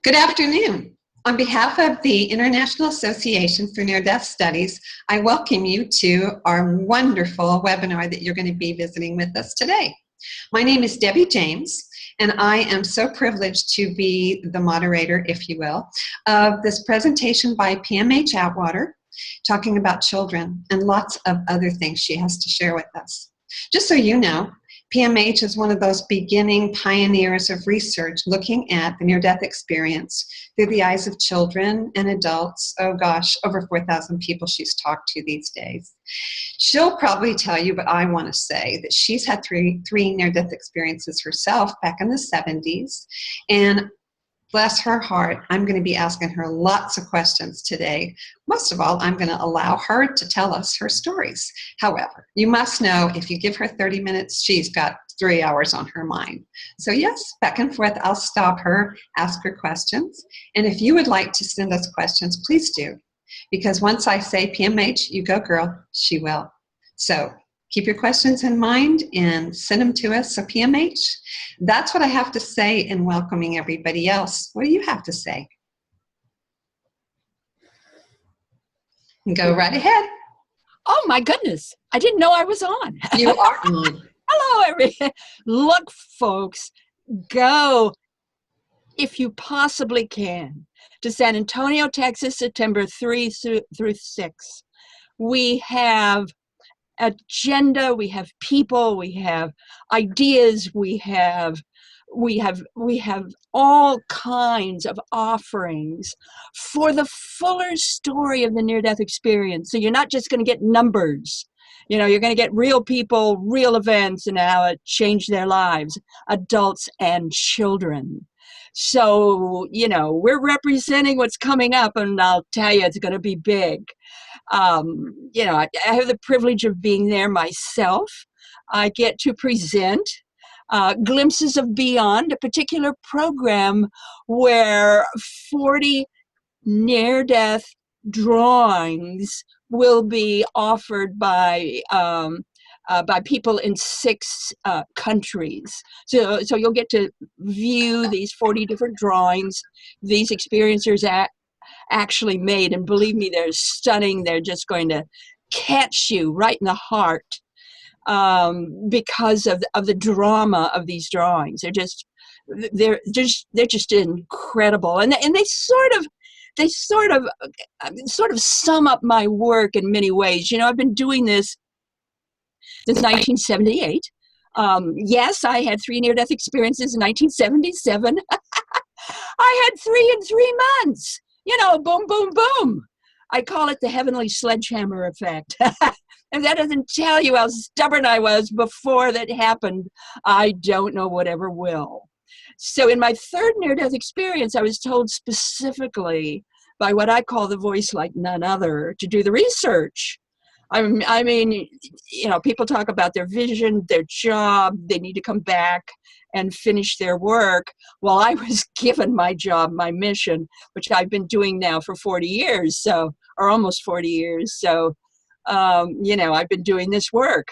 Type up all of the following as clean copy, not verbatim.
Good afternoon. On behalf of the International Association for Near-Death Studies, I welcome you to our wonderful webinar that you're going to be visiting with us today. My name is Debbie James, and I am so privileged to be the moderator, if you will, of this presentation by P.M.H. Atwater, talking about children and lots of other things she has to share with us. Just so you know, P.M.H. is one of those beginning pioneers of research looking at the near-death experience through the eyes of children and adults. Oh gosh, over 4,000 people she's talked to these days. She'll probably tell you, but I want to say that she's had three near-death experiences herself back in the 70s. And bless her heart, I'm going to be asking her lots of questions today. Most of all, I'm going to allow her to tell us her stories. However, you must know if you give her 30 minutes, she's got 3 hours on her mind. So yes, back and forth, I'll stop her, ask her questions. And if you would like to send us questions, please do. Because once I say PMH, you go girl, she will. So keep your questions in mind and send them to us. So PMH, that's what I have to say in welcoming everybody else. What do you have to say? Go right ahead. Oh my goodness, I didn't know I was on. You are on. Hello, everyone. Look, folks, go, if you possibly can, to San Antonio, Texas, September 3 through 6. We have agenda, we have people, we have ideas, we have all kinds of offerings for the fuller story of the near-death experience. So you're not just going to get numbers. You know, you're going to get real people, real events, and how it changed their lives, adults and children. So, you know, we're representing what's coming up, and I'll tell you, it's going to be big. You know, I have the privilege of being there myself. I get to present Glimpses of Beyond, a particular program where 40 near-death drawings will be offered by people in 6 countries. So you'll get to view these 40 different drawings these experiencers actually made, and believe me, they're stunning. They're just going to catch you right in the heart because of the drama of these drawings. They're just incredible, and they sort of sum up my work in many ways. You know, I've been doing this since 1978. Yes, I had 3 near-death experiences in 1977. I had 3 in 3 months. You know, boom, boom, boom. I call it the heavenly sledgehammer effect. And that doesn't tell you how stubborn I was before that happened. I don't know what ever will. So in my 3rd near-death experience, I was told specifically by what I call the voice like none other to do the research. I mean, you know, people talk about their vision, their job, they need to come back and finish their work. Well, I was given my job, my mission, which I've been doing now for 40 years, or almost 40 years. So, you know, I've been doing this work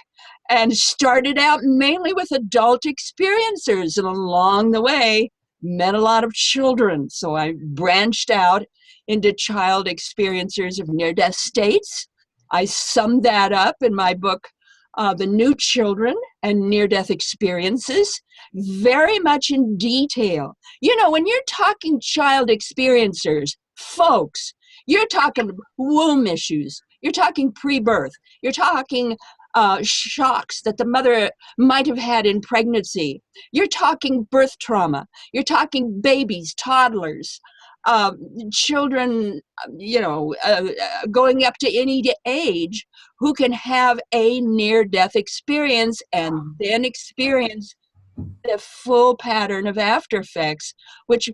and started out mainly with adult experiencers, and along the way, met a lot of children. So I branched out into child experiencers of near-death states. I summed that up in my book, The New Children and Near-Death Experiences, very much in detail. You know, when you're talking child experiencers, folks, you're talking womb issues, you're talking pre-birth, you're talking shocks that the mother might have had in pregnancy, you're talking birth trauma, you're talking babies, toddlers, children, you know, going up to any age who can have a near-death experience and then experience the full pattern of after effects, which,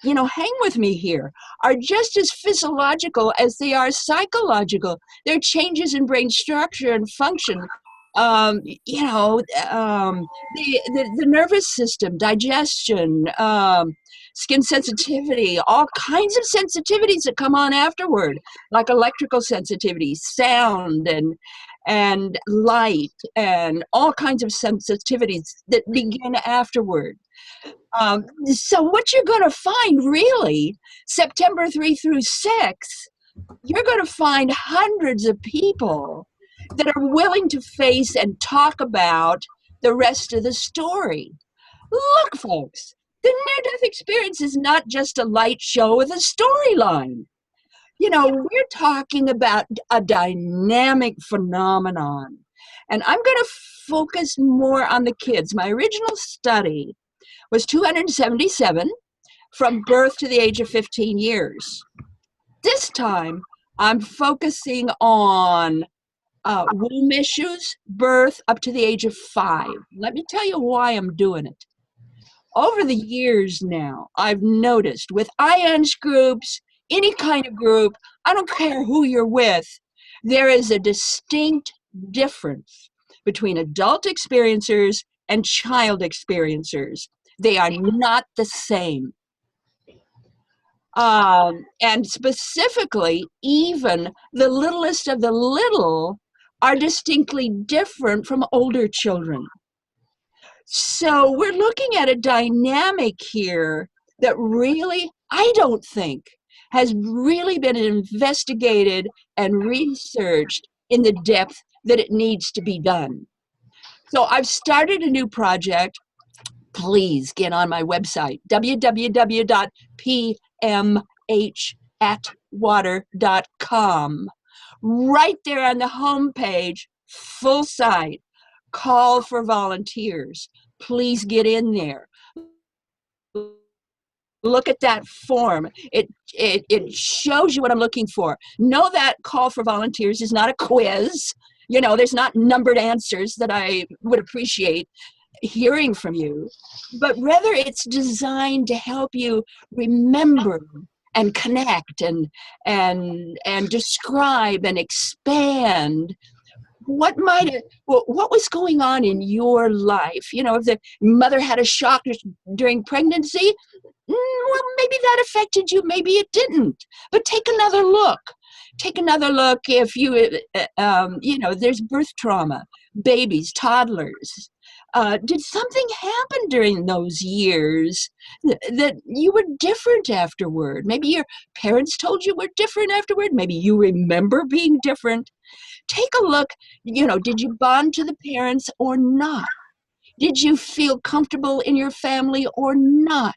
you know, hang with me here, are just as physiological as they are psychological. They're changes in brain structure and function. You know, the nervous system, digestion, skin sensitivity, all kinds of sensitivities that come on afterward, like electrical sensitivity, sound, and light, and all kinds of sensitivities that begin afterward. So what you're going to find really, September 3 through 6, you're going to find hundreds of people that are willing to face and talk about the rest of the story. Look, folks, the near-death experience is not just a light show with a storyline. You know, we're talking about a dynamic phenomenon. And I'm going to focus more on the kids. My original study was 277 from birth to the age of 15 years. This time, I'm focusing on womb issues, birth up to the age of 5. Let me tell you why I'm doing it. Over the years now, I've noticed with IANDS groups, any kind of group, I don't care who you're with, there is a distinct difference between adult experiencers and child experiencers. They are not the same. And specifically, even the littlest of the little are distinctly different from older children. So we're looking at a dynamic here that really, I don't think, has really been investigated and researched in the depth that it needs to be done. So I've started a new project. Please get on my website, www.PMHAtwater.com. Right there on the homepage, full site, call for volunteers. Please get in there. Look at that form. It shows you what I'm looking for. Know that call for volunteers is not a quiz. You know, there's not numbered answers that I would appreciate hearing from you, but rather it's designed to help you remember and connect and describe and expand what was going on in your life. You know, if the mother had a shock during pregnancy, well, maybe that affected you, maybe it didn't. But take another look. Take another look if you, you know, there's birth trauma, babies, toddlers. Did something happen during those years that you were different afterward? Maybe your parents told you were different afterward. Maybe you remember being different. Take a look, you know, did you bond to the parents or not? Did you feel comfortable in your family or not?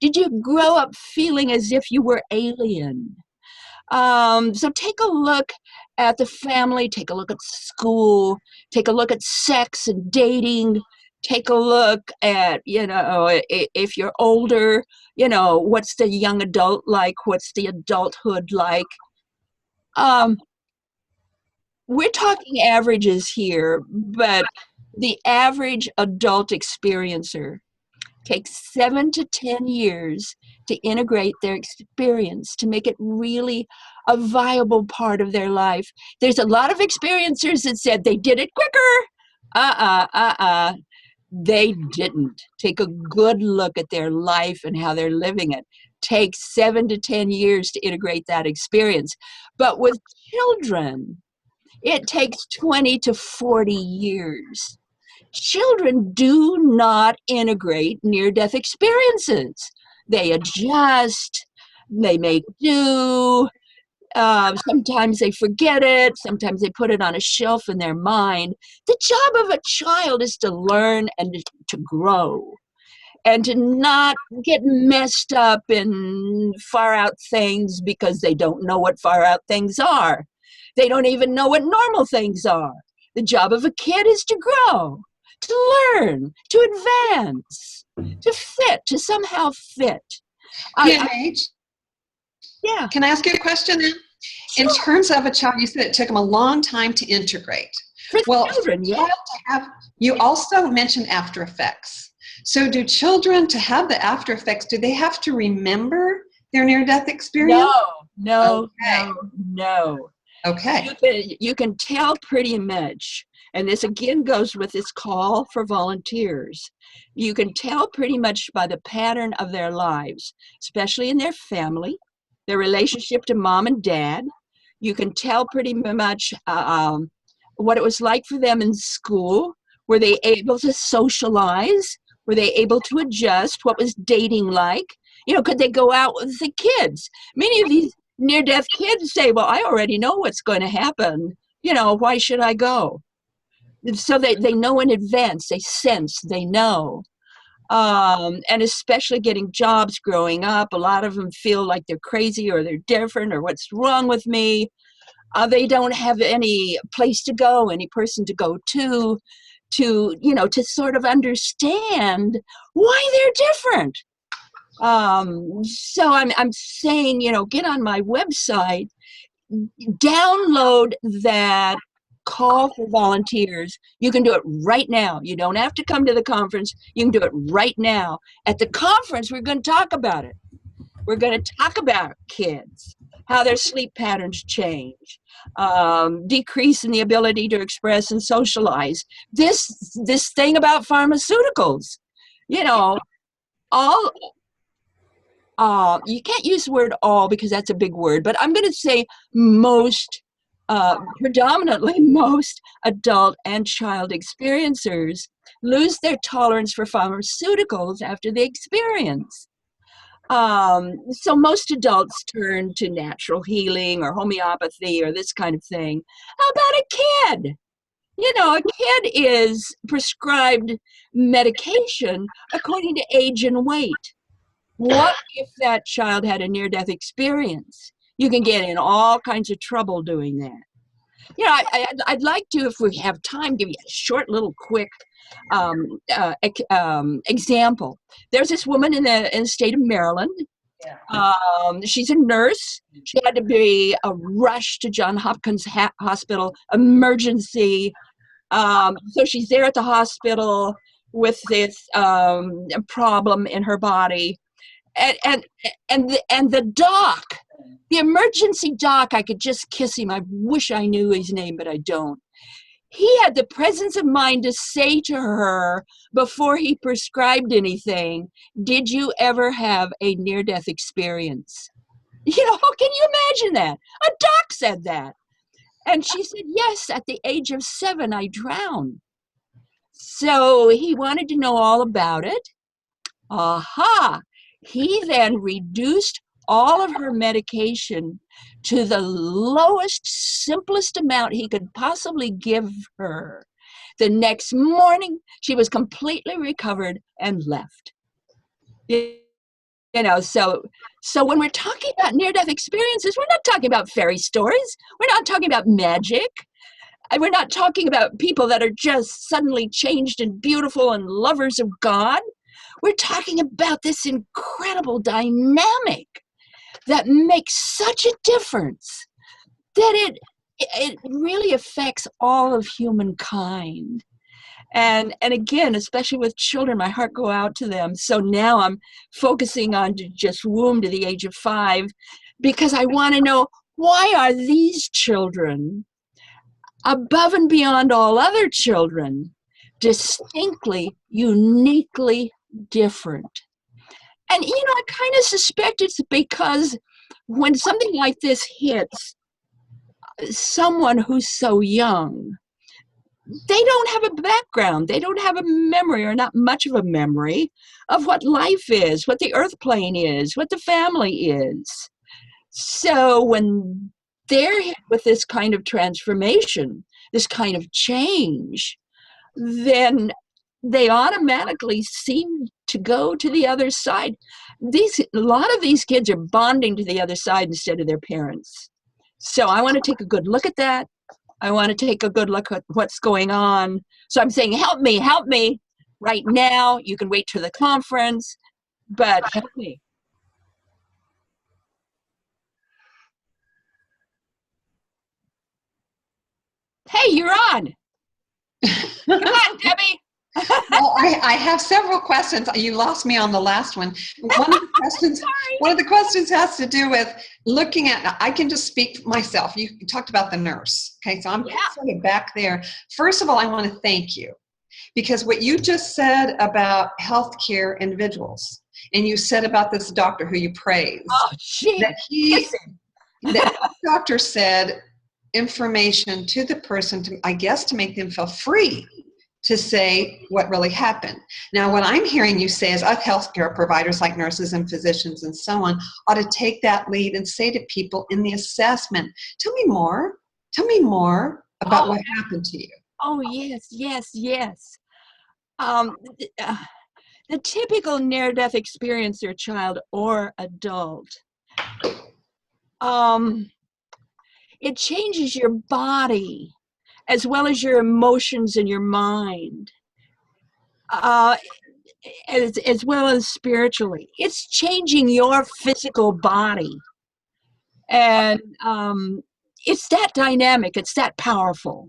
Did you grow up feeling as if you were alien? So take a look at the family, take a look at school, take a look at sex and dating, take a look at, you know, if you're older, you know, what's the young adult like? What's the adulthood like? We're talking averages here, but the average adult experiencer takes 7 to 10 years to integrate their experience, to make it really a viable part of their life. There's a lot of experiencers that said they did it quicker. They didn't. Take a good look at their life and how they're living it. Take 7 to 10 years to integrate that experience. But with children, it takes 20 to 40 years. Children do not integrate near-death experiences. They adjust, they make do, sometimes they forget it, sometimes they put it on a shelf in their mind. The job of a child is to learn and to grow and to not get messed up in far-out things because they don't know what far-out things are. They don't even know what normal things are. The job of a kid is to grow, to learn, to advance, to fit, to somehow fit. PMH, Yeah. can I ask you a question then? Sure. In terms of a child, you said it took them a long time to integrate. For Well, children, yeah. You also mentioned after effects. So do children, to have the after effects, do they have to remember their near-death experience? No. Okay. You can tell pretty much, and this again goes with this call for volunteers. You can tell pretty much by the pattern of their lives, especially in their family, their relationship to mom and dad. You can tell pretty much what it was like for them in school. Were they able to socialize? Were they able to adjust? What was dating like? Could they go out with the kids? Many of these near-death kids say, well, I already know what's going to happen. Why should I go? So they know in advance, they sense, they know. And especially getting jobs growing up, a lot of them feel like they're crazy or they're different or what's wrong with me. They don't have any place to go, any person to go to sort of understand why they're different. So I'm saying, get on my website, download that call for volunteers. You can do it right now. You don't have to come to the conference. You can do it right now. At the conference, we're going to talk about it. We're going to talk about kids, how their sleep patterns change, decrease in the ability to express and socialize. This thing about pharmaceuticals, all you can't use the word all because that's a big word, but I'm going to say most, predominantly most adult and child experiencers lose their tolerance for pharmaceuticals after the experience. So most adults turn to natural healing or homeopathy or this kind of thing. How about a kid? A kid is prescribed medication according to age and weight. What if that child had a near-death experience? You can get in all kinds of trouble doing that. I'd like to, if we have time, give you a short little quick example. There's this woman in the state of Maryland. She's a nurse. She had to be rushed to Johns Hopkins Hospital, emergency. So she's there at the hospital with this problem in her body. And the doc, the emergency doc, I could just kiss him. I wish I knew his name, but I don't. He had the presence of mind to say to her before he prescribed anything, did you ever have a near-death experience? Can you imagine that? A doc said that. And she said, yes, at the age of 7, I drowned. So he wanted to know all about it. Aha! He then reduced all of her medication to the lowest, simplest amount he could possibly give her. The next morning, she was completely recovered and left. So when we're talking about near-death experiences, we're not talking about fairy stories. We're not talking about magic. And we're not talking about people that are just suddenly changed and beautiful and lovers of God. We're talking about this incredible dynamic that makes such a difference that it really affects all of humankind. And again, especially with children, my heart go out to them. So now I'm focusing on just womb to the age of 5 because I want to know, why are these children above and beyond all other children distinctly, uniquely different? And, I kind of suspect it's because when something like this hits someone who's so young, they don't have a background. They don't have a memory, or not much of a memory, of what life is, what the earth plane is, what the family is. So when they're hit with this kind of transformation, this kind of change, then they automatically seem to go to the other side. A lot of these kids are bonding to the other side instead of their parents. So I want to take a good look at that. I want to take a good look at what's going on. So I'm saying, help me right now. You can wait till the conference, but help me. Hey, you're on. Come on, Debbie. Well, I have several questions. You lost me on the last one. One of the questions has to do with looking at, I can just speak for myself. You talked about the nurse. Okay, so I'm sort of back there. First of all, I want to thank you because what you just said about healthcare individuals, and you said about this doctor who you praised, that doctor said information to the person, to, I guess, to make them feel free to say what really happened. Now, what I'm hearing you say is us healthcare providers like nurses and physicians and so on ought to take that lead and say to people in the assessment, tell me more about Oh, what happened to you. oh, yes, yes, yes. Um, th- uh, the typical near-death experiencer, child or adult, um, it changes your body as well as your emotions and your mind, uh, as well as spiritually. It's changing your physical body. And it's that dynamic, it's that powerful.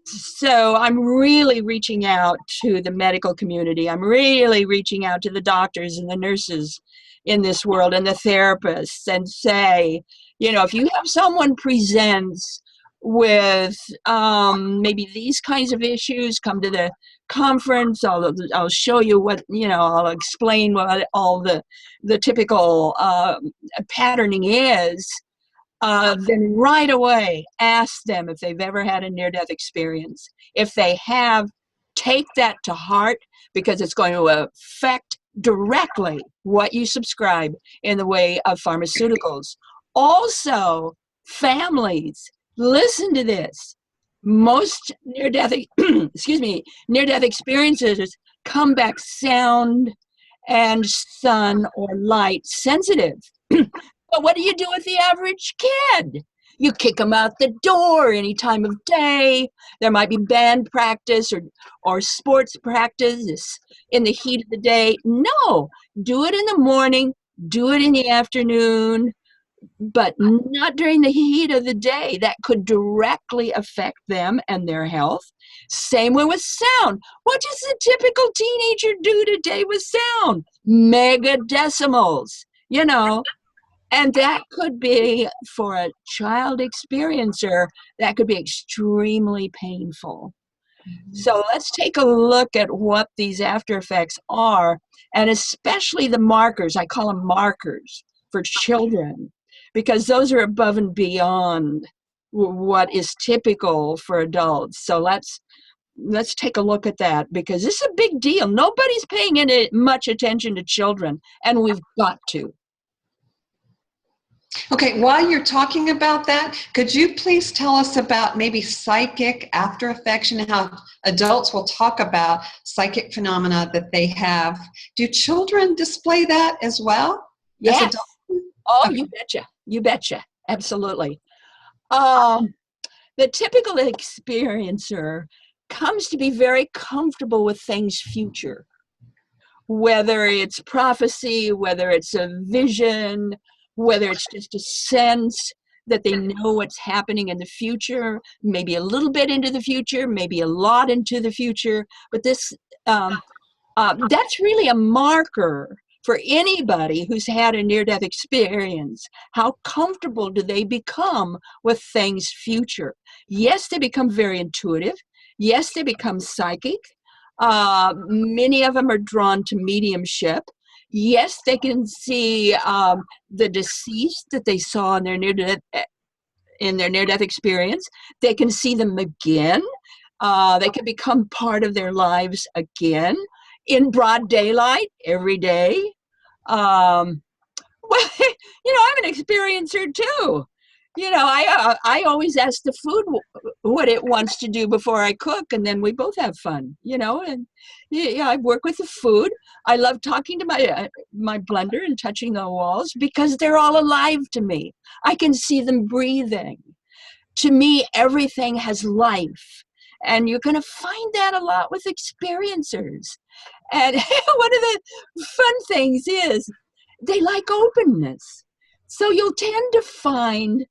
So I'm really reaching out to the medical community. I'm really reaching out to the doctors and the nurses in this world and the therapists and say, you know, if you have someone presents with maybe these kinds of issues, come to the conference. I'll show you what, you know, I'll explain what all the typical patterning is. Then right away ask them if they've ever had a near-death experience. If they have, take that to heart because it's going to affect directly what you subscribe in the way of pharmaceuticals. Also, families, listen to this. Most near-death, excuse me, near-death experiences come back sound and sun or light sensitive. But what do you do with the average kid? You kick them out the door any time of day. There might be band practice or sports practice in the heat of the day. No, do it in the morning, do it in the afternoon, but not during the heat of the day. That could directly affect them and their health. Same way with sound. What does the typical teenager do today with sound? Mega decimals, you know. And that could be, for a child experiencer, that could be extremely painful. So let's take a look at what these after effects are, and especially the markers. I call them markers for children, because those are above and beyond what is typical for adults. So let's take a look at that, because this is a big deal. Nobody's paying any much attention to children, and we've got to. Okay, while you're talking about that, could you please tell us about maybe psychic after effects and how adults will talk about psychic phenomena that they have? Do children display that as well as Yes. adults? Oh, Okay. you betcha. You betcha. Absolutely. Um, the typical experiencer comes to be very comfortable with things future, whether it's prophecy, whether it's a vision, whether it's just a sense that they know what's happening in the future, maybe a little bit into the future, maybe a lot into the future. But this that's really a marker for anybody who's had a near-death experience. How comfortable do they become with things future? Yes, they become very intuitive. Yes, they become psychic. Many of them are drawn to mediumship. Yes, they can see the deceased that they saw in their near-death experience. They can see them again. They can become part of their lives again in broad daylight every day. Well, you know, I'm an experiencer too. You know, I always ask the food what it wants to do before I cook, and then we both have fun. You know, and yeah, I work with the food. I love talking to my blender and touching the walls because they're all alive to me. I can see them breathing. To me, everything has life. And you're going to find that a lot with experiencers. And one of the fun things is they like openness. So you'll tend to find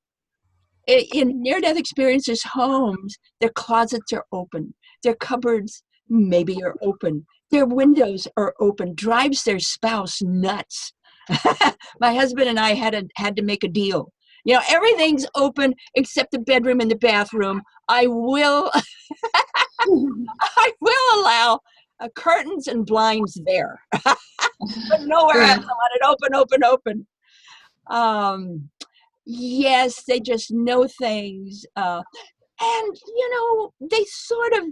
in near-death experiencers' homes, their closets are open, their cupboards maybe are open, their windows are open, drives their spouse nuts. My husband and I had to make a deal. You know, everything's open except the bedroom and the bathroom. I will I will allow curtains and blinds there, but nowhere else. Right. I want it open, open, open. Um, yes, they just know things, and you know, they sort of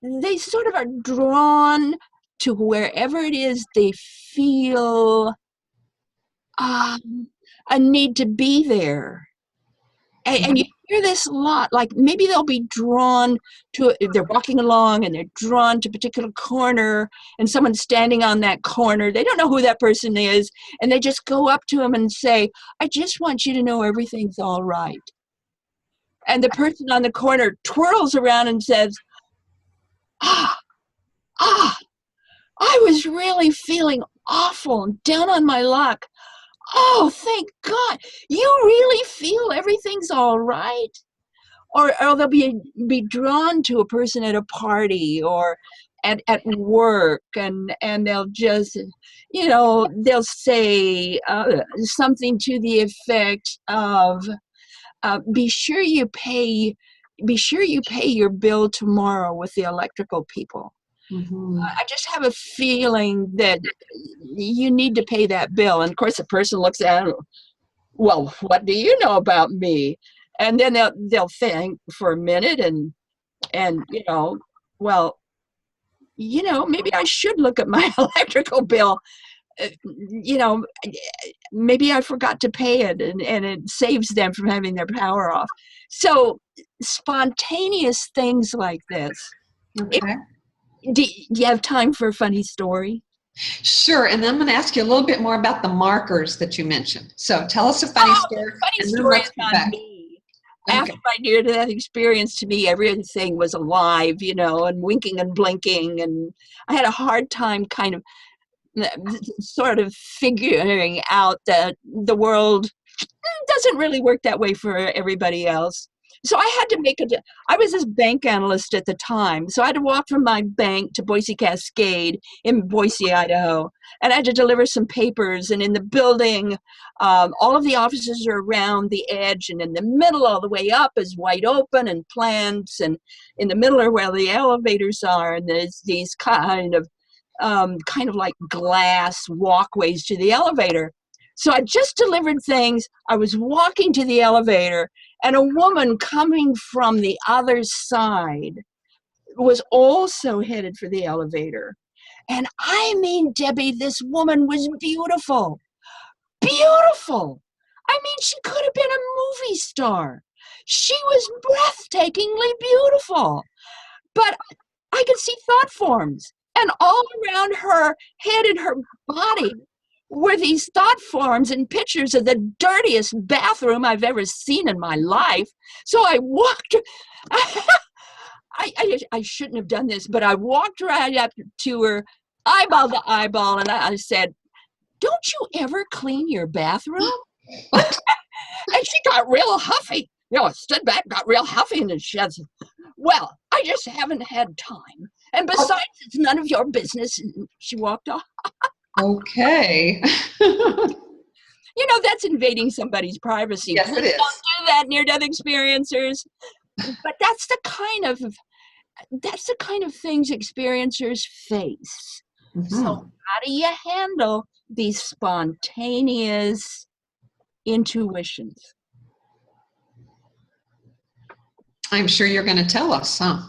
they sort of are drawn to wherever it is they feel a need to be there. And you hear this a lot, like maybe they'll be drawn to, they're walking along and they're drawn to a particular corner and someone's standing on that corner. They don't know who that person is. And they just go up to them and say, I just want you to know everything's all right. And the person on the corner twirls around and says, ah, I was really feeling awful and down on my luck. Oh, thank God. You really feel everything's all right? Or they'll be drawn to a person at a party or at work, and they'll just, they'll say something to the effect of, be sure you pay your bill tomorrow with the electrical people. I just have a feeling that you need to pay that bill. And of course, the person looks at it, well, what do you know about me? And then they'll think for a minute and well, maybe I should look at my electrical bill. Maybe I forgot to pay it, and it saves them from having their power off. So spontaneous things like this. Okay. Do you have time for a funny story? Sure, and then I'm going to ask you a little bit more about the markers that you mentioned. So tell us a funny story. Funny story is on me. Okay. After my near-death experience, to me, everything was alive, and winking and blinking, and I had a hard time kind of sort of figuring out that the world doesn't really work that way for everybody else. So I had to I was this bank analyst at the time, so I had to walk from my bank to Boise Cascade in Boise, Idaho, and I had to deliver some papers, and in the building, all of the offices are around the edge, and in the middle all the way up is wide open and plants, and in the middle are where the elevators are, and there's these kind of like glass walkways to the elevator. So I just delivered things. I was walking to the elevator, and a woman coming from the other side was also headed for the elevator. And I mean, Debbie, this woman was beautiful. Beautiful. I mean, she could have been a movie star. She was breathtakingly beautiful. But I could see thought forms. And all around her head and her body were these thought forms and pictures of the dirtiest bathroom I've ever seen in my life. So I walked, I shouldn't have done this, but I walked right up to her, eyeball to eyeball, and I said, don't you ever clean your bathroom? And she got real huffy. Stood back, got real huffy, and she said, well, I just haven't had time. And besides, it's none of your business. And she walked off. Okay. That's invading somebody's privacy. Yes, it is. Don't do that, near-death experiencers. But that's the kind of things experiencers face. So how do you handle these spontaneous intuitions? I'm sure you're going to tell us, huh?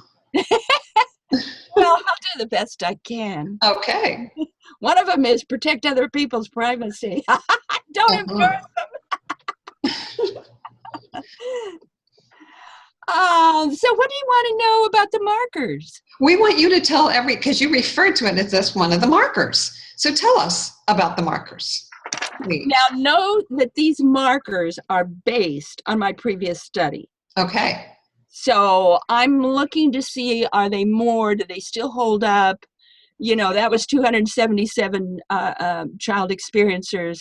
Well, I'll do the best I can. Okay. One of them is protect other people's privacy. Don't embarrass them. So what do you want to know about the markers? We want you to tell because you referred to it as just one of the markers. So tell us about the markers, please. Now, know that these markers are based on my previous study. Okay. So I'm looking to see, are they more? Do they still hold up? That was 277 child experiencers.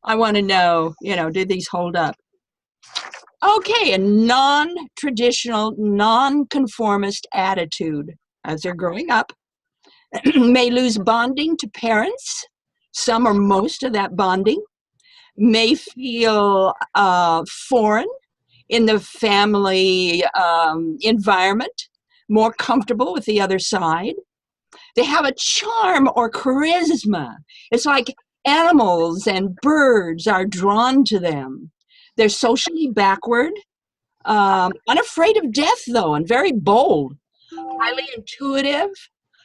I want to know, did these hold up? Okay, a non-traditional, non-conformist attitude as they're growing up may lose bonding to parents, some or most of that bonding, may feel foreign in the family environment, more comfortable with the other side. They have a charm or charisma. It's like animals and birds are drawn to them. They're socially backward, unafraid of death, though, and very bold. highly intuitive,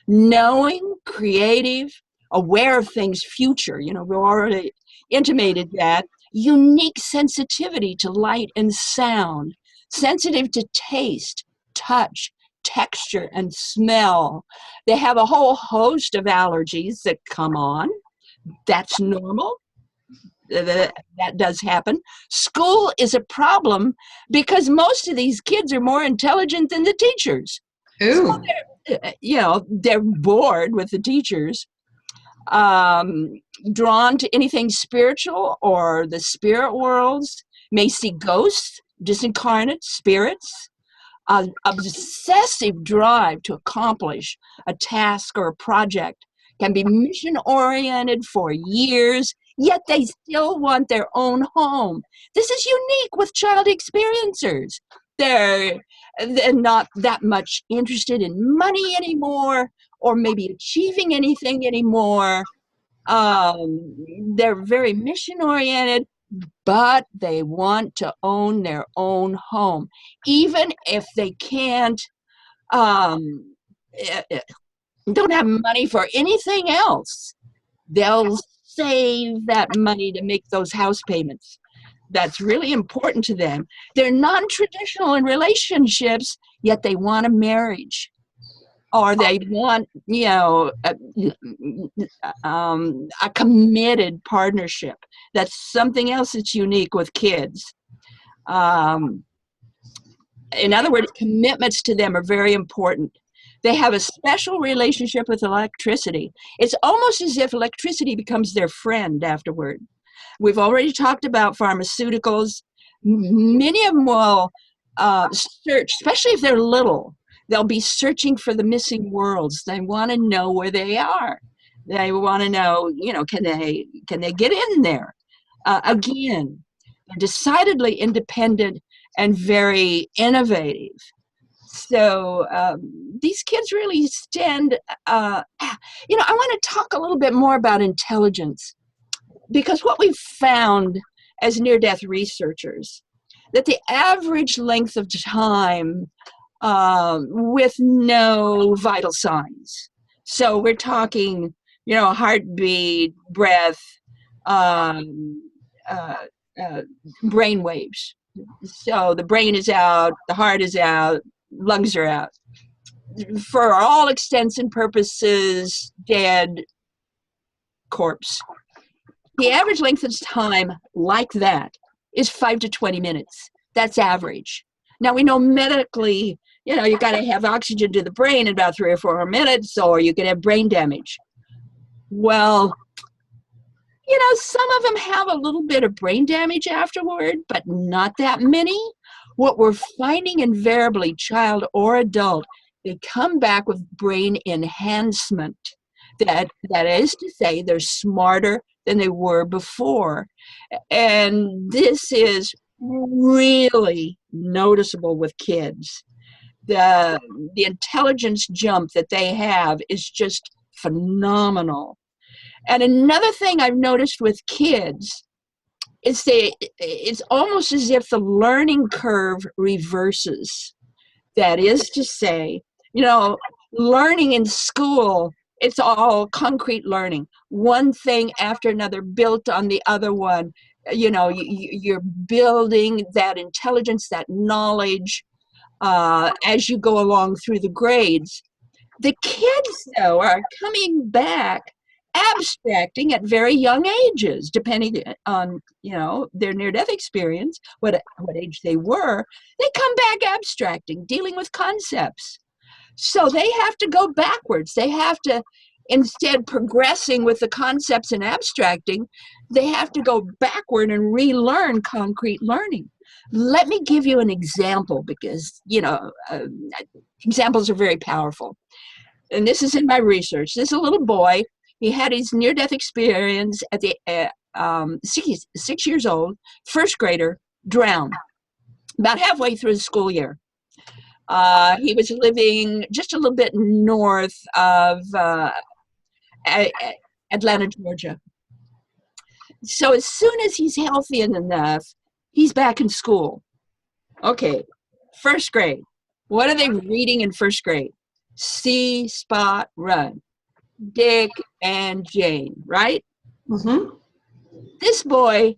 knowing, creative, aware of things future. We already intimated that. Unique sensitivity to light and sound, sensitive to taste, touch, texture, and smell. They have a whole host of allergies that come on. That's normal. That does happen. School is a problem because most of these kids are more intelligent than the teachers. So Ooh. they're bored with the teachers, drawn to anything spiritual or the spirit worlds, may see ghosts, disincarnate spirits, an obsessive drive to accomplish a task or a project, can be mission oriented for years, yet they still want their own home. This is unique with child experiencers. They're not that much interested in money anymore, or maybe achieving anything anymore. They're very mission oriented, but they want to own their own home, even if they can't, eh, eh, don't have money for anything else. They'll save that money to make those house payments. That's really important to them. They're non-traditional in relationships, yet they want a marriage, or they want, a committed partnership. That's something else that's unique with kids. In other words, commitments to them are very important. They have a special relationship with electricity. It's almost as if electricity becomes their friend afterward. We've already talked about pharmaceuticals. Many of them will search, especially if they're little. They'll be searching for the missing worlds. They want to know where they are. They want to know, can they get in there? Again, they're decidedly independent and very innovative. So these kids really stand, I want to talk a little bit more about intelligence, because what we've found as near-death researchers, that the average length of time with no vital signs. So we're talking, heartbeat, breath, brain waves. So the brain is out, the heart is out, lungs are out. For all extents and purposes, dead corpse. The average length of time like that is 5 to 20 minutes. That's average. Now we know medically, you got to have oxygen to the brain in about 3 or 4 minutes, or you could have brain damage. Well, some of them have a little bit of brain damage afterward, but not that many. What we're finding invariably, child or adult, they come back with brain enhancement. That is to say, they're smarter than they were before. And this is really noticeable with kids. The intelligence jump that they have is just phenomenal. And another thing I've noticed with kids is it's almost as if the learning curve reverses. That is to say, learning in school, it's all concrete learning. One thing after another built on the other one. You're building that intelligence, that knowledge as you go along through the grades. The kids, though, are coming back abstracting at very young ages, depending on, their near-death experience, what age they were. They come back abstracting, dealing with concepts. So they have to go backwards. They have to, instead progressing with the concepts and abstracting, they have to go backward and relearn concrete learning. Let me give you an example, because, examples are very powerful. And this is in my research. This is a little boy. He had his near-death experience at the 6 years old, first grader, drowned about halfway through the school year. He was living just a little bit north of Atlanta, Georgia. So as soon as he's healthy enough, he's back in school. Okay, first grade. What are they reading in first grade? See, Spot, Run. Dick and Jane, right? Mm-hmm. This boy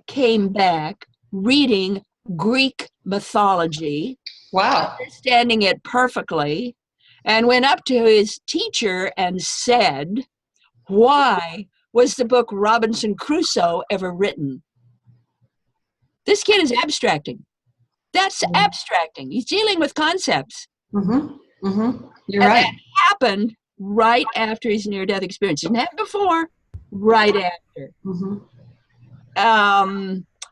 came back reading Greek mythology, Wow. understanding it perfectly, and went up to his teacher and said, "Why was the book Robinson Crusoe ever written?" This kid is abstracting. That's abstracting. He's dealing with concepts. Mm-hmm. Mm-hmm. You're And right. that happened right after his near-death experience. It didn't happen before, right after. Mm-hmm.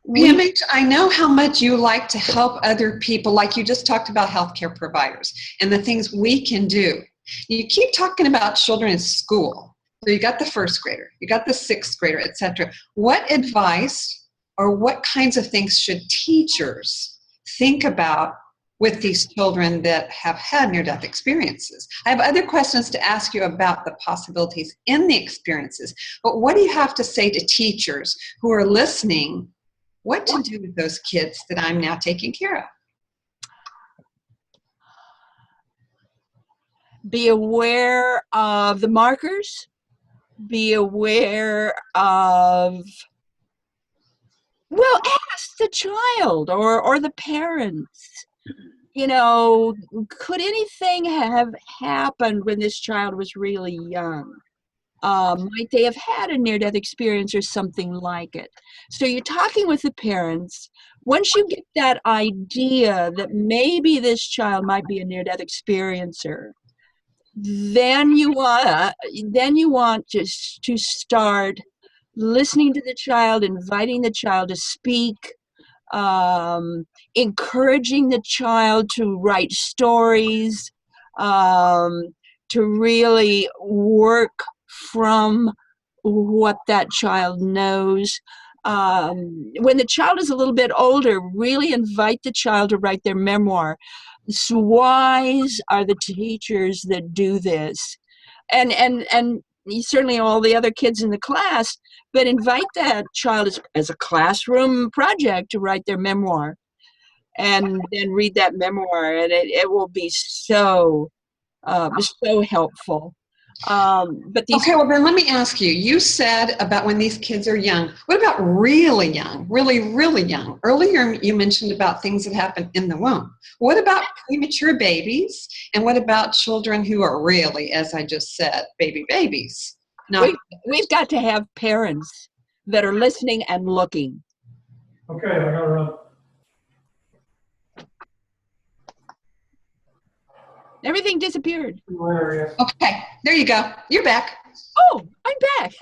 We PMH, I know how much you like to help other people, like you just talked about healthcare providers and the things we can do. You keep talking about children in school. So you got the first grader, you got the sixth grader, etc. What advice or what kinds of things should teachers think about with these children that have had near-death experiences? I have other questions to ask you about the possibilities in the experiences, but what do you have to say to teachers who are listening? What to do with those kids that I'm now taking care of? be aware of the markers, be aware of, well, ask the child or the parents, could anything have happened when this child was really young? Might they have had a near-death experience or something like it? So you're talking with the parents. Once you get that idea that maybe this child might be a near-death experiencer, then you want just to start listening to the child, inviting the child to speak, um, encouraging the child to write stories, um, to really work from what that child knows. When the child is a little bit older, really invite the child to write their memoir. So wise are the teachers that do this, and certainly all the other kids in the class, but invite that child as a classroom project to write their memoir, and then read that memoir, and it will be so helpful. But these Okay, well then let me ask you, you said about when these kids are young. What about really young, really, really young? Earlier you mentioned about things that happen in the womb. What about premature babies? And what about children who are really, as I just said, babies? Not we've got to have parents that are listening and looking. Okay, I gotta run. Everything disappeared. okay, there you go. You're back. Oh, I'm back.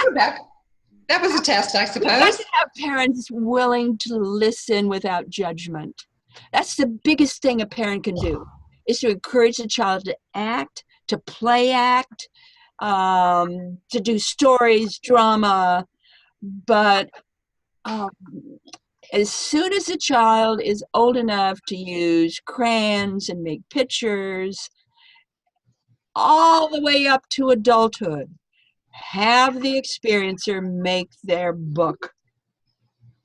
You're back. That was a test, I We've got suppose. to have parents willing to listen without judgment. That's the biggest thing a parent can do, is to encourage the child to act, to play act, to do stories, drama. But um, as soon as the child is old enough to use crayons and make pictures, all the way up to adulthood, have the experiencer make their book.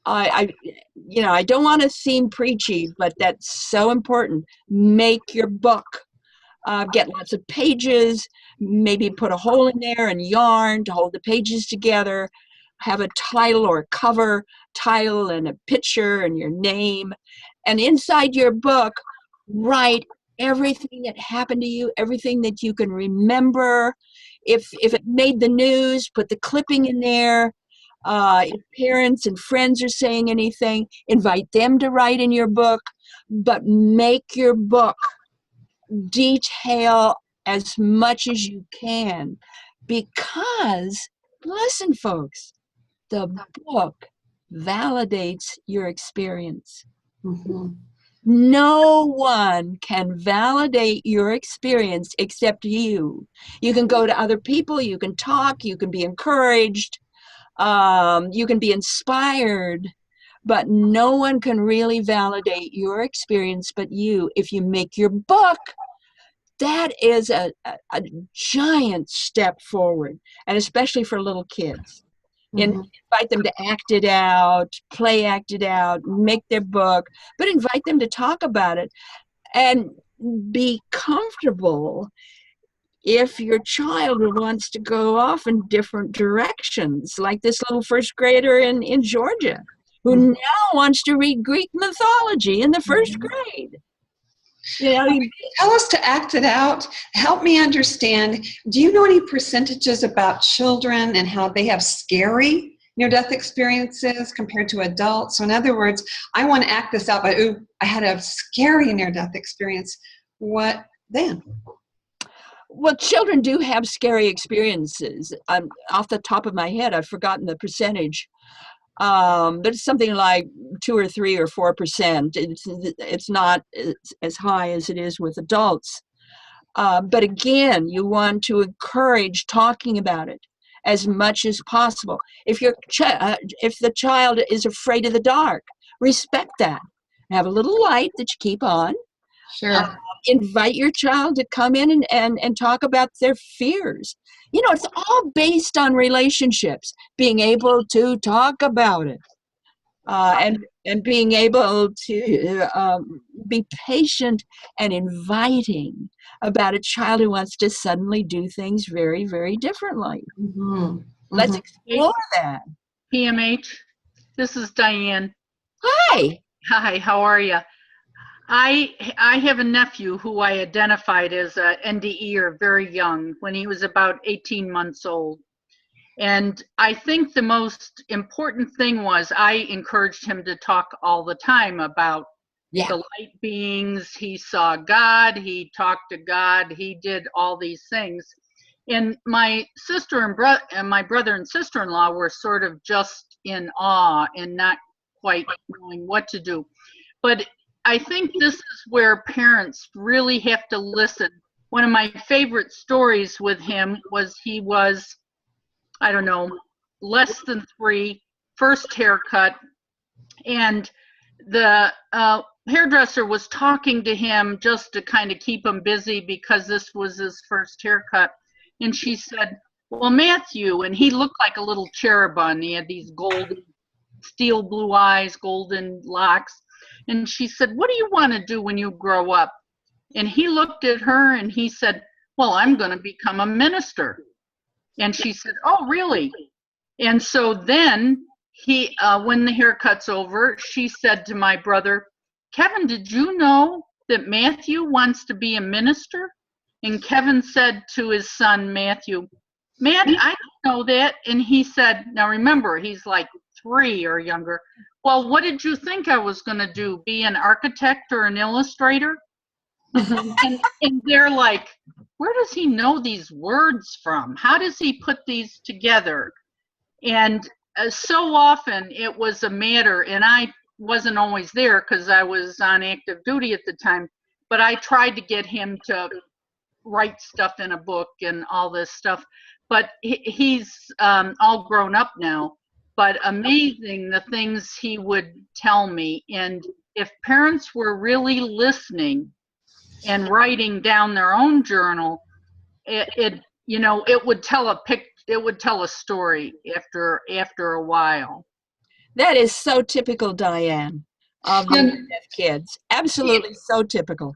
I don't want to seem preachy, but that's so important. Make your book. Get lots of pages, maybe put a hole in there and yarn to hold the pages together. Have a title or a cover title and a picture and your name. And inside your book, write everything that happened to you, everything that you can remember. If it made the news, put the clipping in there. If parents and friends are saying anything, invite them to write in your book, but make your book detail as much as you can, because, listen, folks, the book validates your experience. Mm-hmm. No one can validate your experience except you. You can go to other people, you can talk, you can be encouraged, you can be inspired, but no one can really validate your experience but you. If you make your book, that is a giant step forward, and especially for little kids. Mm-hmm. Invite them to act it out, play act it out, make their book, but invite them to talk about it. And be comfortable if your child wants to go off in different directions, like this little first grader in Georgia, who now wants to read Greek mythology in the first grade. You know, Tell us to act it out. Help me understand. Do you know any percentages about children and how they have scary near-death experiences compared to adults? So in other words, I want to act this out, but ooh, I had a scary near-death experience. What then? well, children do have scary experiences. Off the top of my head, I've forgotten the percentage. But it's something like 2 or 3 or 4%. It's not as high as it is with adults. But again, you want to encourage talking about it as much as possible. If if the child is afraid of the dark, respect that. Have a little light that you keep on. Sure. Invite your child to come in and talk about their fears. You know, it's all based on relationships, being able to talk about it, and being able to be patient and inviting about a child who wants to suddenly do things very, very differently. Mm-hmm. Let's explore that. P.M.H. This is Diane. Hi. Hi, how are you? I have a nephew who I identified as a NDE or very young when he was about 18 months old. And I think the most important thing was I encouraged him to talk all the time about the light beings. He saw God, he talked to God, he did all these things. And my sister and my brother and sister-in-law were sort of just in awe and not quite knowing what to do. But I think this is where parents really have to listen. One of my favorite stories with him was he was, I don't know, less than 3, first haircut, and the hairdresser was talking to him just to kind of keep him busy because this was his first haircut. And she said, well, Matthew, and he looked like a little cherubim. He had these golden, steel blue eyes, golden locks. And she said, what do you want to do when you grow up? And he looked at her and he said, well, I'm going to become a minister. And she said, oh, really? And so then he, when the haircut's over, she said to my brother, Kevin, did you know that Matthew wants to be a minister? And Kevin said to his son, Matthew, Matt, I don't know that. And he said, now remember, he's like 3 or younger. Well, what did you think I was going to do? Be an architect or an illustrator? and they're like, where does he know these words from? How does he put these together? And so often it was a matter, and I wasn't always there because I was on active duty at the time, but I tried to get him to write stuff in a book and all this stuff. But he's all grown up now. But amazing the things he would tell me. And if parents were really listening and writing down their own journal, it would tell a story after a while. That is so typical, Diane, of the deaf kids. Absolutely so typical.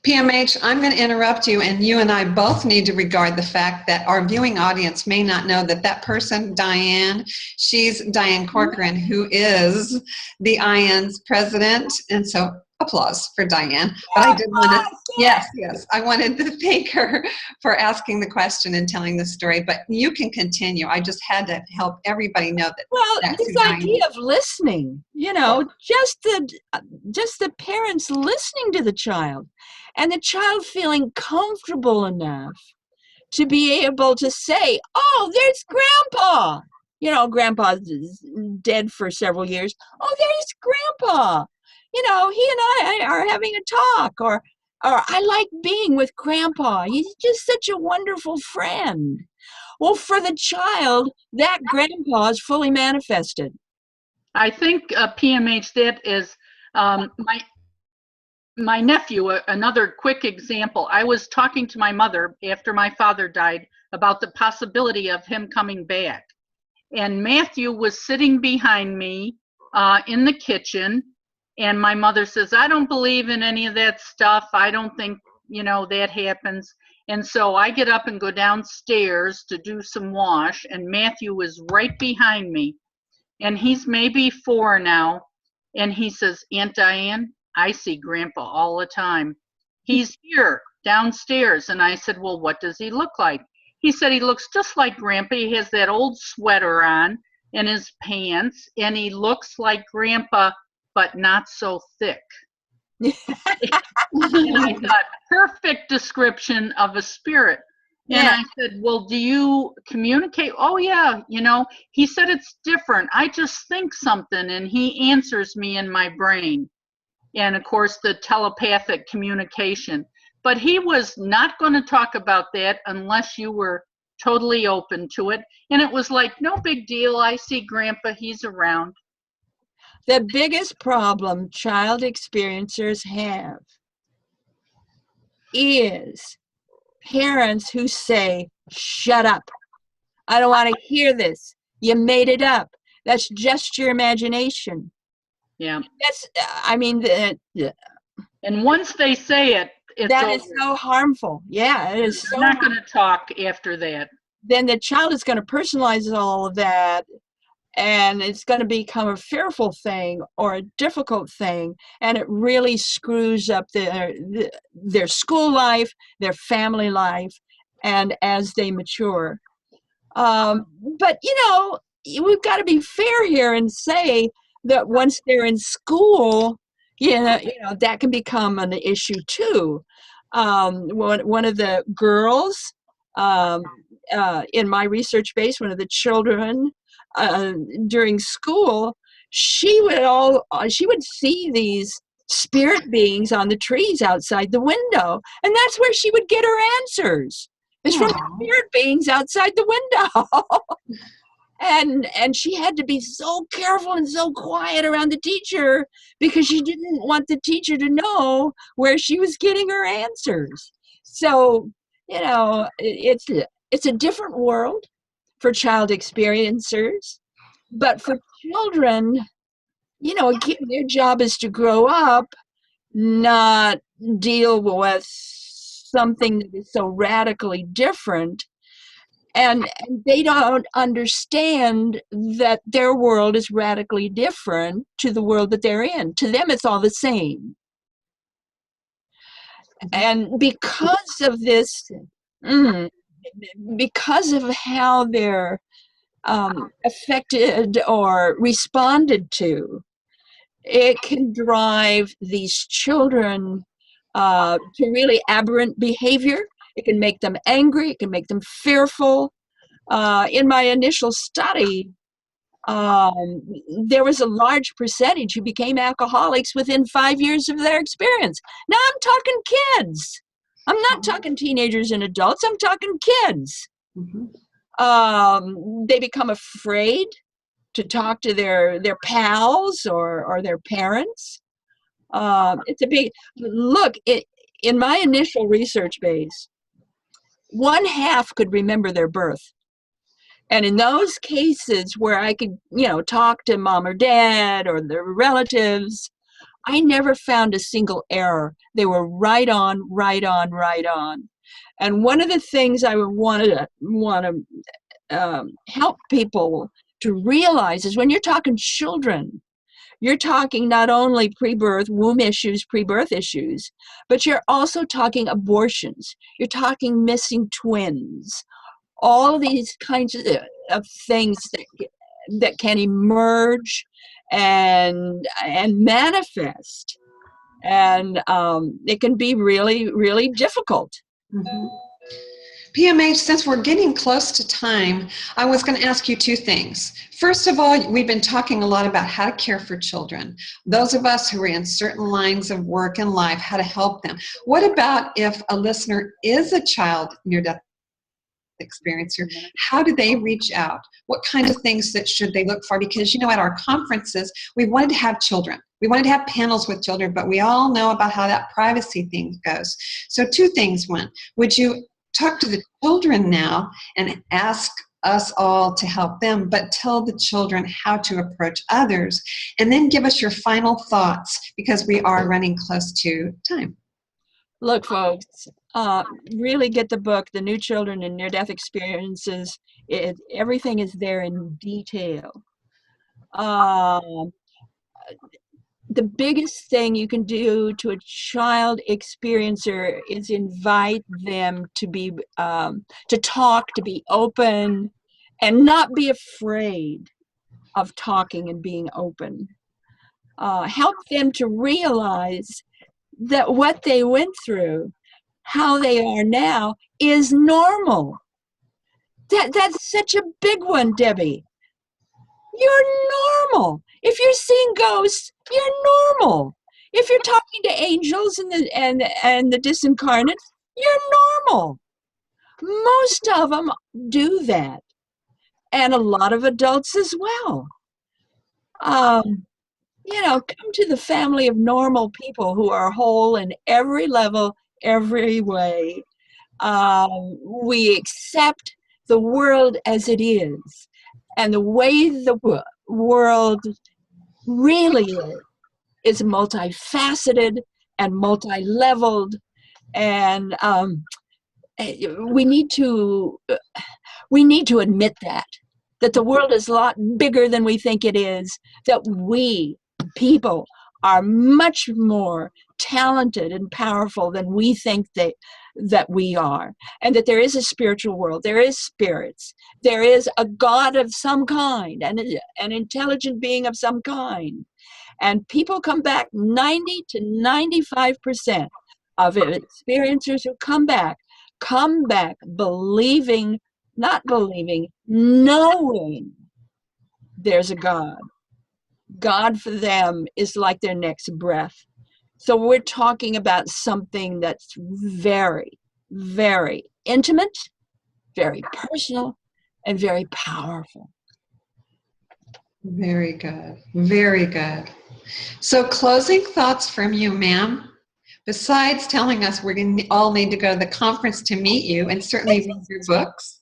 PMH, I'm going to interrupt you, and you and I both need to regard the fact that our viewing audience may not know that that person, Diane, she's Diane Corcoran, who is the IANDS president, and so applause for Diane. But I did want to, yes, I wanted to thank her for asking the question and telling the story, but you can continue. I just had to help everybody know that. Well, this idea of listening, just the parents listening to the child and the child feeling comfortable enough to be able to say, oh, there's Grandpa. Grandpa's dead for several years. Oh, there's Grandpa. He and I are having a talk, or I like being with Grandpa. He's just such a wonderful friend. Well, for the child, that Grandpa is fully manifested. I think PMH, that is my nephew, another quick example. I was talking to my mother after my father died about the possibility of him coming back. And Matthew was sitting behind me in the kitchen, And my mother says, I don't believe in any of that stuff. I don't think, that happens. And so I get up and go downstairs to do some wash, and Matthew is right behind me. And he's maybe 4 now. And he says, Aunt Diane, I see Grandpa all the time. He's here downstairs. And I said, well, what does he look like? He said he looks just like Grandpa. He has that old sweater on and his pants, and he looks like Grandpa, but not so thick. And I thought, perfect description of a spirit. And I said, well, do you communicate? Oh, yeah. He said it's different. I just think something, and he answers me in my brain. And, of course, the telepathic communication. But he was not going to talk about that unless you were totally open to it. And it was like, no big deal. I see Grandpa. He's around. The biggest problem child experiencers have is parents who say, shut up. I don't want to hear this. You made it up. That's just your imagination. Yeah. And once they say it, that is so harmful. Yeah, it is. They're not going to talk after that. Then the child is going to personalize all of that, and it's going to become a fearful thing or a difficult thing, and it really screws up their school life, their family life, and as they mature. But we've got to be fair here and say that once they're in school, that can become an issue too. One of the girls in my research base, one of the children during school, she would see these spirit beings on the trees outside the window, and that's where she would get her answers. It's from the spirit beings outside the window. And she had to be so careful and so quiet around the teacher because she didn't want the teacher to know where she was getting her answers. So, it's a different world for child experiencers. But for children, again, their job is to grow up, not deal with something that is so radically different. And they don't understand that their world is radically different to the world that they're in. To them, it's all the same. And because of this, because of how they're affected or responded to, it can drive these children to really aberrant behavior. It can make them angry. It can make them fearful. In my initial study, there was a large percentage who became alcoholics within 5 years of their experience. Now I'm talking kids. I'm not talking teenagers and adults. I'm talking kids. Mm-hmm. They become afraid to talk to their pals or their parents. It's a big look. In my initial research base, 1/2 could remember their birth. And in those cases where I could, talk to mom or dad or their relatives, I never found a single error. They were right on, right on, right on. And one of the things I would want to help people to realize is when you're talking children, you're talking not only pre-birth, womb issues, pre-birth issues, but you're also talking abortions. You're talking missing twins. All these kinds of things that can emerge and manifest. And it can be really, really difficult. Mm-hmm. PMH, since we're getting close to time, I was going to ask you 2 things. First of all, we've been talking a lot about how to care for children. Those of us who are in certain lines of work and life, how to help them. What about if a listener is a child near-death experiencer? How do they reach out? What kind of things should they look for? Because, at our conferences, we wanted to have children. We wanted to have panels with children, but we all know about how that privacy thing goes. So 2 things. One, would you talk to the children now and ask us all to help them, but tell the children how to approach others. And then give us your final thoughts, because we are running close to time. Look, folks, really get the book, The New Children and Near-Death Experiences. Everything is there in detail. The biggest thing you can do to a child experiencer is invite them to be, to talk, to be open, and not be afraid of talking and being open. Help them to realize that what they went through, how they are now, is normal. That's such a big one, Debbie. You're normal. If you're seeing ghosts, you're normal. If you're talking to angels and the disincarnate, you're normal. Most of them do that, and a lot of adults as well. Come to the family of normal people who are whole in every level, every way. We accept the world as it is, and the way the world really is multifaceted and multi-leveled, and we need to admit that the world is a lot bigger than we think it is, that we people are much more talented and powerful than we think that we are, and that there is a spiritual world, there is spirits, there is a God of some kind, and an intelligent being of some kind. And people come back, 90 to 95% of experiencers who come back believing, not believing, knowing there's a God. God for them is like their next breath. So we're talking about something that's very, very intimate, very personal, and very powerful. Very good. Very good. So closing thoughts from you, ma'am. Besides telling us we're going to all need to go to the conference to meet you and certainly read your books,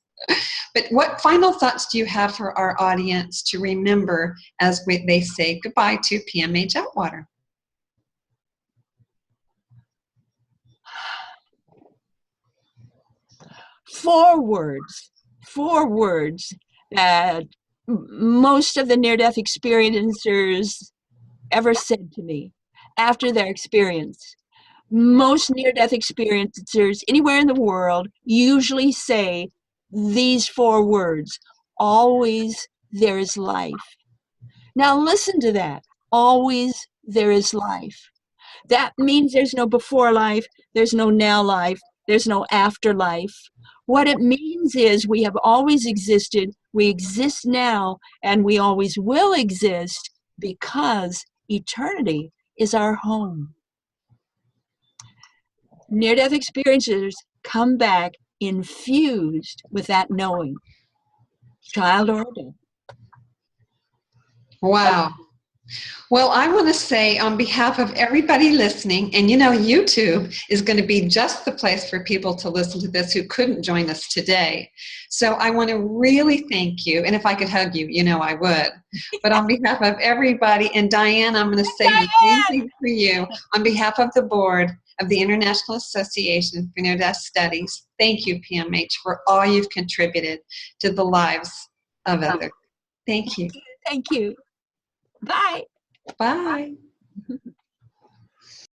but what final thoughts do you have for our audience to remember as they say goodbye to PMH Atwater? Four words that most of the near-death experiencers ever said to me after their experience. Most near-death experiencers anywhere in the world usually say these four words: always there is life. Now listen to that. Always there is life. That means there's no before life, there's no now life, there's no afterlife. What it means is we have always existed, we exist now, and we always will exist because eternity is our home. Near-death experiencers come back infused with that knowing, child or adult. Wow. Well, I want to say on behalf of everybody listening, and YouTube is going to be just the place for people to listen to this who couldn't join us today. So I want to really thank you. And if I could hug you, I would. But on behalf of everybody, and Diane, I'm going to say the same thing for you. On behalf of the board of the International Association for Near-Death Studies, thank you, PMH, for all you've contributed to the lives of others. Thank you. Thank you. Bye. Bye.